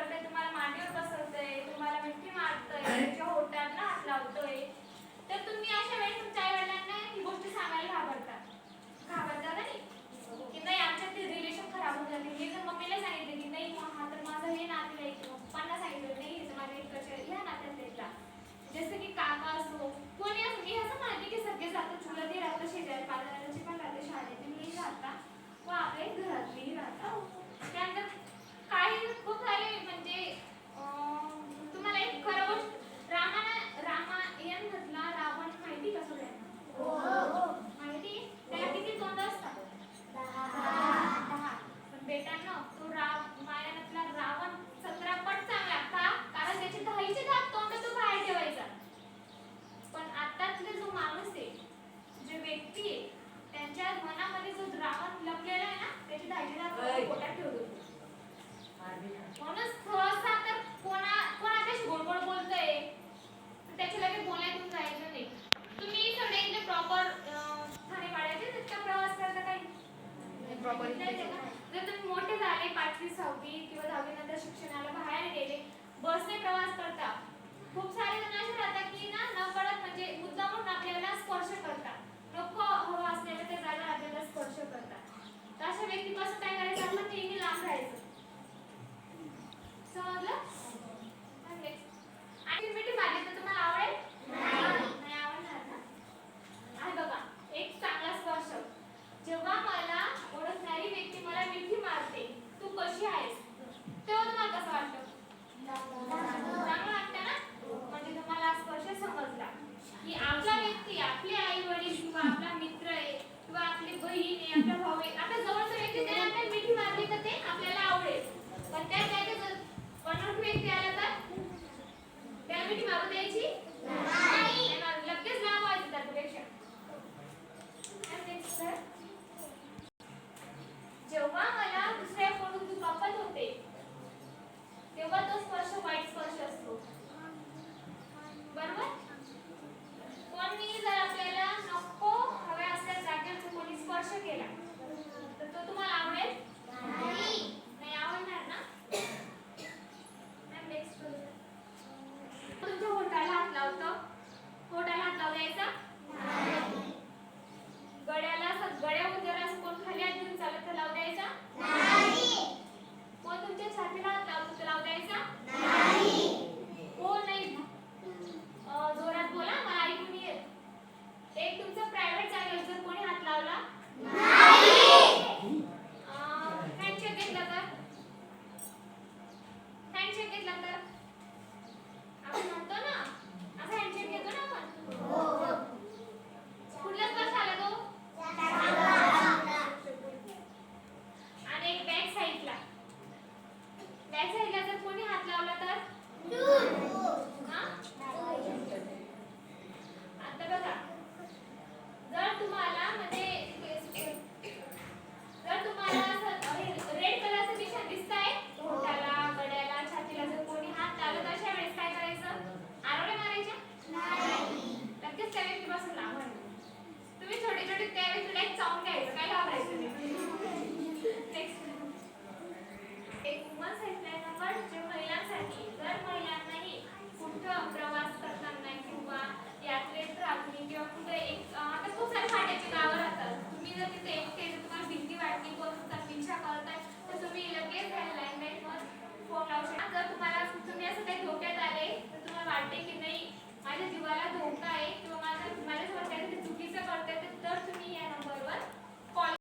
करतोय, तुम्हाला मांडीवर बसवतोय, तुम्हाला मिठी मारतोय, तुमच्या होटांना हात लावतोय, तर तुम्ही अशा वेळी तुमच्या आई वडिलांना ही गोष्ट सांगायला घाबरता नाही की नाही आमच्यात ते रिलेशन खराब होऊन जाते. मी जर मम्मीला सांगितलं की नाही हा तर माझं हे नातेवाईक, पप्पांना सांगितलं नाही हे तर माझ्या इकडच्या ह्या नात्यात येतला, जसं की काका असो कोणी असो, मी असं म्हणते की सगळे जातो, चुलतही राहतो, शेजारी पाजाराची पण राहते, शाळेतही राहता व आपल्या घरातलेही राहतात. त्यानंतर काही खूप सारे म्हणजे तुम्हाला एक खरं गोष्ट रामायण मधला रावण माहिती का सगळ्यांना? माहिती? त्याला किती तोंड असतात? 10. पण बेटांनो तो रामायणातला रावण 17 पट चांगला का? कारण त्याचे 10चे 10 तोंड तो बाहेर ठेवायचा. पण आतातले जो माणूस आहे, जे व्यक्ती आहे, त्यांच्या मनामध्ये जो रावण लपलेला आहे ना, त्याचे 10चे 10 पोटात ठेवतो. म्हणून सहसा तर कोणाच्याशी गोड गोड बोलतोय तर त्याच्या लगेच बोलायतून जायचं नाही. तुम्ही सगळे इथे प्रॉपर ठाणेपाड्याचे तितका प्रवास करता काही प्रॉपर जर तुम्ही मोठे झाले 5वी 6वी किंवा 10वी नंतर शिक्षणाला बाहेर गेले, बसने प्रवास करता, खूप सारे जण असे राहतात की ना नकळत म्हणजे मुद्दामून आपल्याला स्पर्श करतात, नको हवं असलेल्या त्या जागा आपल्याला स्पर्श करतात. तर अशा व्यक्तीपासून काय करायचं, आपण नेहमी लांब राहायचं. समजलं? आणि मिठी मारली तर तुम्हाला आवडेल? नाही आवडणार ना? आहे बघा एक चांगला स्पर्श. जेव्हा मला ओळखणारी व्यक्ती मला मिठी मारते, तू कशी आहेस, तेव्हा तुम्हाला कसं वाटतं? चांगलं वाटतं ना? म्हणजे तुम्हाला स्पर्श समजला की आपला व्यक्ती, आपले आई वडील किंवा आपला मित्र आहे किंवा आपली बहीण आहे, आपला भाऊ आहे, आता जवळचा व्यक्ती त्याने आपल्याला मिठी मारली तर ते आपल्याला आवडेल. पण त्या जागी जर अनोळखी व्यक्ती आला तर त्याला मिठी मारू द्यायची नाही, लगेच लांब व्हायचं त्याच्यापेक्षा. जेव्हा मला दुसऱ्याकडून दुखापत होते तेव्हा तो